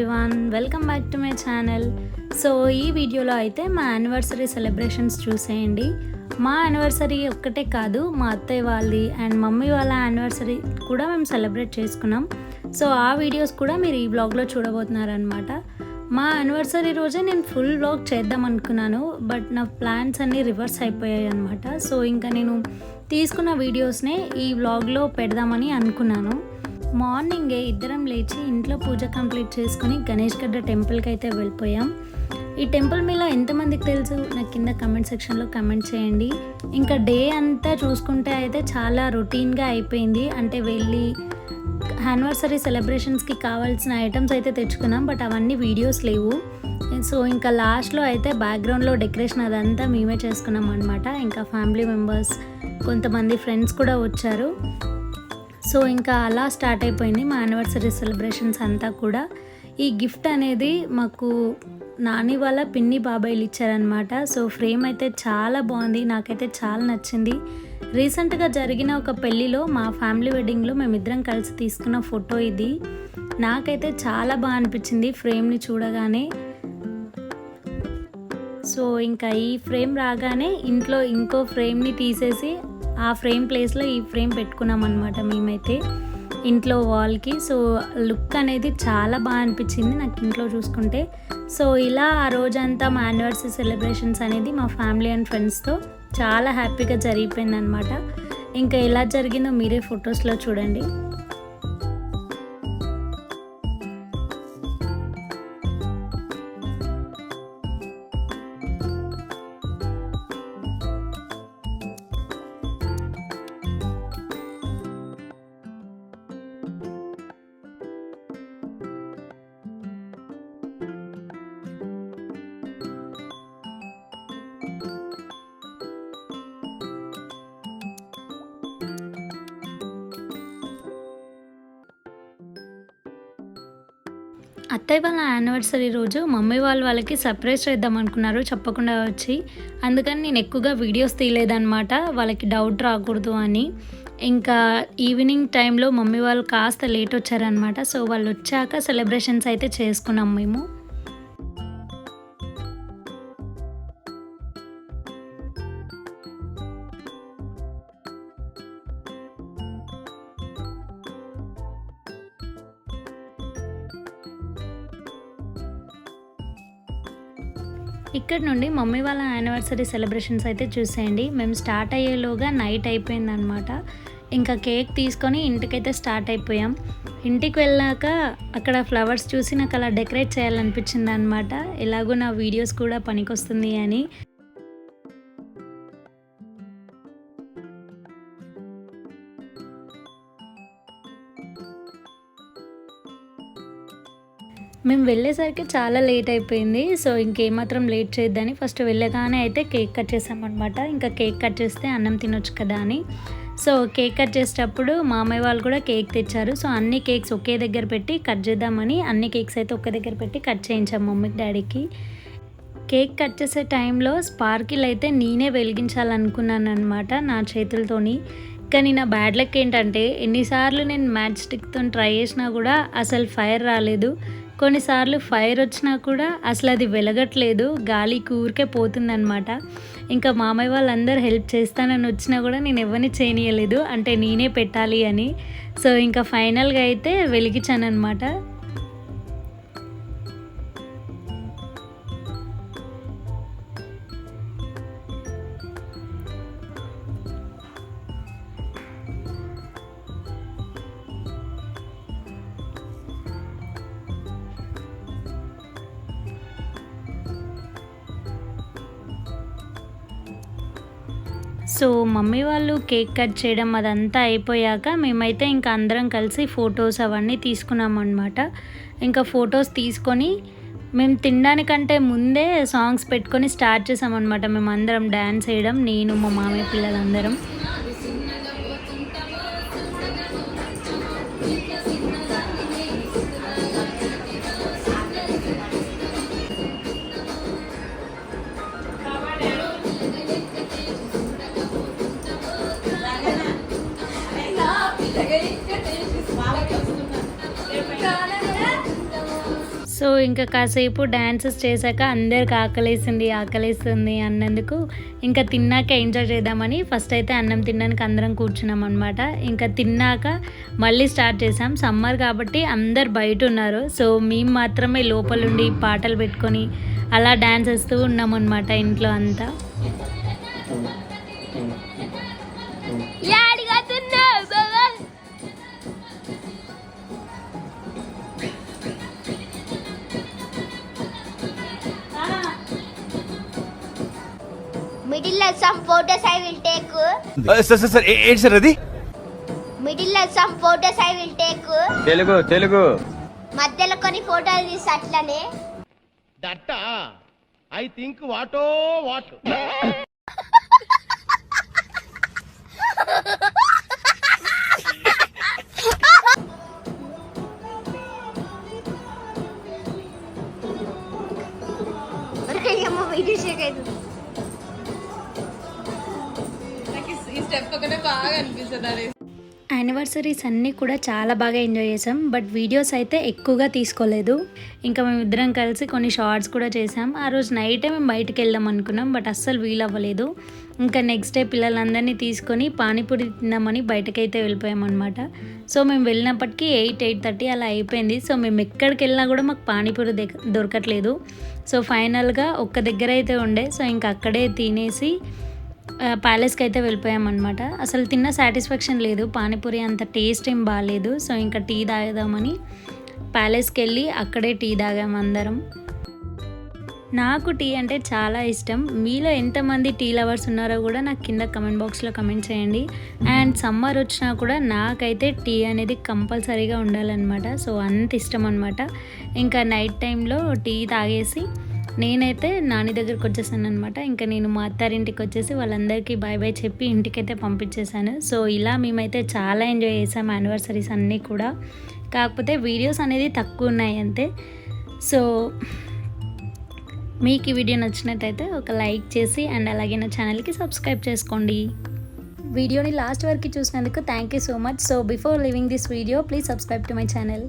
Everyone, welcome back to my channel. So ఈ వీడియోలో అయితే మా యానివర్సరీ సెలబ్రేషన్స్ చూసేయండి. మా యానివర్సరీ ఒక్కటే కాదు, మా అత్తయ్య వాళ్ళది అండ్ మమ్మీ వాళ్ళ యానివర్సరీ కూడా మేము సెలబ్రేట్ చేసుకున్నాం. సో ఆ వీడియోస్ కూడా మీరు ఈ వ్లాగ్లో చూడబోతున్నారనమాట. మా యానివర్సరీ రోజే నేను ఫుల్ వ్లాగ్ చేద్దాం అనుకున్నాను, బట్ నా ప్లాన్స్ అన్నీ రివర్స్ అయిపోయాయి అనమాట. సో ఇంకా నేను తీసుకున్న వీడియోస్నే ఈ వ్లాగ్లో పెడదామని అనుకున్నాను. మార్నింగే ఇద్దరం లేచి ఇంట్లో పూజ కంప్లీట్ చేసుకుని గణేష్ గడ్డ టెంపుల్కి అయితే వెళ్ళిపోయాం. ఈ టెంపుల్ మీలో ఎంతమందికి తెలుసు నాకు కింద కమెంట్ సెక్షన్లో కమెంట్ చేయండి. ఇంకా డే అంతా చూసుకుంటే అయితే చాలా రొటీన్గా అయిపోయింది. అంటే వెళ్ళి యానివర్సరీ సెలబ్రేషన్స్కి కావాల్సిన ఐటమ్స్ అయితే తెచ్చుకున్నాం, బట్ అవన్నీ వీడియోస్ లేవు. సో ఇంకా లాస్ట్లో అయితే బ్యాక్గ్రౌండ్లో డెకరేషన్ అదంతా మేమే చేసుకున్నాం అనమాట. ఇంకా ఫ్యామిలీ మెంబర్స్, కొంతమంది ఫ్రెండ్స్ కూడా వచ్చారు. సో ఇంకా అలా స్టార్ట్ అయిపోయింది మా యానివర్సరీ సెలబ్రేషన్స్ అంతా కూడా. ఈ గిఫ్ట్ అనేది మాకు నాని వాళ్ళ పిన్ని బాబాయిలు ఇచ్చారనమాట. సో ఫ్రేమ్ అయితే చాలా బాగుంది, నాకైతే చాలా నచ్చింది. రీసెంట్గా జరిగిన ఒక పెళ్ళిలో మా ఫ్యామిలీ వెడ్డింగ్లో మేమిద్దరం కలిసి తీసుకున్న ఫోటో ఇది. నాకైతే చాలా బాగా అనిపించింది ఫ్రేమ్ని చూడగానే. సో ఇంకా ఈ ఫ్రేమ్ రాగానే ఇంట్లో ఇంకో ఫ్రేమ్ని తీసేసి ఆ ఫ్రేమ్ ప్లేస్లో ఈ ఫ్రేమ్ పెట్టుకున్నాం అనమాట మేమైతే ఇంట్లో వాల్కి. సో లుక్ అనేది చాలా బాగా అనిపించింది నాకు ఇంట్లో చూసుకుంటే. సో ఇలా ఆ రోజంతా మా యానివర్సరీ సెలబ్రేషన్స్ అనేది మా ఫ్యామిలీ అండ్ ఫ్రెండ్స్తో చాలా హ్యాపీగా జరిగిపోయింది అనమాట. ఇంకా ఎలా జరిగిందో మీరే ఫొటోస్లో చూడండి. అత్తయ్య వాళ్ళ యానివర్సరీ రోజు మమ్మీ వాళ్ళకి సర్ప్రైజ్ చేద్దాం అనుకున్నారు చెప్పకుండా వచ్చి. అందుకని నేను ఎక్కువగా వీడియోస్ తీయలేదన్నమాట, వాళ్ళకి డౌట్ రాకూడదు అని. ఇంకా ఈవినింగ్ టైంలో మమ్మీ వాళ్ళు కాస్త లేట్ వచ్చారనమాట. సో వాళ్ళు వచ్చాక సెలబ్రేషన్స్ అయితే చేసుకున్నాం మేము. ఇక్కడ నుండి మమ్మీ వాళ్ళ యానివర్సరీ సెలబ్రేషన్స్ అయితే చూసేయండి. మేము స్టార్ట్ అయ్యేలోగా నైట్ అయిపోయిందనమాట. ఇంకా కేక్ తీసుకొని ఇంటికైతే స్టార్ట్ అయిపోయాం. ఇంటికి వెళ్ళాక అక్కడ ఫ్లవర్స్ చూసి నాకు అలా డెకరేట్ చేయాలనిపించింది అనమాట. ఎలాగో నా వీడియోస్ కూడా పనికొస్తుంది అని. మేము వెళ్ళేసరికి చాలా లేట్ అయిపోయింది. సో ఇంకేమాత్రం లేట్ చేయొద్దని ఫస్ట్ వెళ్ళగానే అయితే కేక్ కట్ చేసామన్నమాట. ఇంకా కేక్ కట్ చేస్తే అన్నం తినొచ్చు కదా అని. సో కేక్ కట్ చేసేటప్పుడు మామయ్య వాళ్ళు కూడా కేక్ తెచ్చారు. సో అన్ని కేక్స్ ఒకే దగ్గర పెట్టి కట్ చేద్దామని అన్ని కేక్స్ అయితే ఒకే దగ్గర పెట్టి కట్ చేయించాం మమ్మీకి డాడీకి. కేక్ కట్ చేసే టైంలో స్పార్కిల్ అయితే నేనే వెలిగించాలనుకున్నాను అనమాట నా చేతులతోని. కానీ నా బ్యాడ్ లక్ ఏంటంటే ఎన్నిసార్లు నేను మ్యాచ్ స్టిక్తో ట్రై చేసినా కూడా అసలు ఫైర్ రాలేదు. కొన్నిసార్లు ఫైర్ వచ్చినా కూడా అసలు అది వెలగట్లేదు, గాలి ఊరికే పోతుందన్నమాట. ఇంకా మామయ్య వాళ్ళందరూ హెల్ప్ చేస్తానని వచ్చినా కూడా నేను ఎవరిని చేయనీయలేదు, అంటే నేనే పెట్టాలి అని. సో ఇంకా ఫైనల్గా అయితే వెలిగించాను అనమాట. సో మమ్మీ వాళ్ళు కేక్ కట్ చేయడం అదంతా అయిపోయాక మేమైతే ఇంకా అందరం కలిసి ఫొటోస్ అవన్నీ తీసుకున్నాం అనమాట. ఇంకా ఫొటోస్ తీసుకొని మేము తినడానికంటే ముందే సాంగ్స్ పెట్టుకొని స్టార్ట్ చేసామన్నమాట. మేము అందరం డ్యాన్స్ వేయడం, నేను మా మామయ్య పిల్లలందరం. సో ఇంకా కాసేపు డ్యాన్సెస్ చేశాక అందరికి ఆకలేస్తుంది అన్నందుకు ఇంకా తిన్నాక ఎంజాయ్ చేద్దామని ఫస్ట్ అయితే అన్నం తినడానికి అందరం కూర్చున్నాం అనమాట. ఇంకా తిన్నాక మళ్ళీ స్టార్ట్ చేసాం. సమ్మర్ కాబట్టి అందరు బయట ఉన్నారు. సో మేము మాత్రమే లోపలుండి పాటలు పెట్టుకొని అలా డ్యాన్స్ వేస్తూ ఉన్నాం అనమాట ఇంట్లో అంతా. Middle of some photos I will take. sir ఏంటి సార్ అది? Middle of some photos I will take. Telugu మధ్యలో కొన్ని ఫోటోలు తీసి అట్లనే. దట్ ఐ థింక్ వాటో వాట్. వీడియో షేక్ అవుతుంది. యానివర్సరీస్ అన్నీ కూడా చాలా బాగా ఎంజాయ్ చేసాం. బట్ వీడియోస్ అయితే ఎక్కువగా తీసుకోలేదు. ఇంకా మేమిద్దరం కలిసి కొన్ని షార్ట్స్ కూడా చేసాం. ఆ రోజు నైటే మేము బయటకు వెళ్దాం అనుకున్నాం, బట్ అస్సలు వీలవ్వలేదు. ఇంకా నెక్స్ట్ డే పిల్లలందరినీ తీసుకొని పానీపూరి తిందామని బయటకైతే వెళ్ళిపోయామన్నమాట. సో మేము వెళ్ళినప్పటికీ 8-8:30 అలా అయిపోయింది. సో మేము ఎక్కడికి వెళ్ళినా కూడా మాకు పానీపూరి దొరకట్లేదు. సో ఫైనల్గా ఒక్క దగ్గర అయితే ఉండే. సో ఇంకా అక్కడే తినేసి ప్యాలెస్కి అయితే వెళ్ళిపోయామన్నమాట. అసలు తిన్న సాటిస్ఫాక్షన్ లేదు, పానీపూరి అంత టేస్ట్ ఏం బాగాలేదు. సో ఇంకా టీ తాగుదామని ప్యాలెస్కి వెళ్ళి అక్కడే టీ తాగాము అందరం. నాకు టీ అంటే చాలా ఇష్టం. మీలో ఎంతమంది టీ లవర్స్ ఉన్నారో కూడా నాకు కింద కమెంట్ బాక్స్లో కమెంట్ చేయండి. అండ్ సమ్మర్ వచ్చినా కూడా నాకైతే టీ అనేది కంపల్సరీగా ఉండాలన్నమాట. సో అంత ఇష్టం అనమాట. ఇంకా నైట్ టైంలో టీ తాగేసి నేనైతే నాని దగ్గరికి వచ్చేసాను అనమాట. ఇంకా నేను మా అత్తారింటికి వచ్చేసి వాళ్ళందరికీ బాయ్ బాయ్ చెప్పి ఇంటికైతే పంపించేశాను. సో ఇలా మేమైతే చాలా ఎంజాయ్ చేసాం యానివర్సరీస్ అన్నీ కూడా. కాకపోతే వీడియోస్ అనేది తక్కువ ఉన్నాయి అంతే. సో మీకు ఈ వీడియో నచ్చినట్టయితే ఒక లైక్ చేసి అండ్ అలాగే నా ఛానల్కి సబ్స్క్రైబ్ చేసుకోండి. వీడియోని లాస్ట్ వరకు చూసినందుకు thank you so much. So before living this video please subscribe to my channel.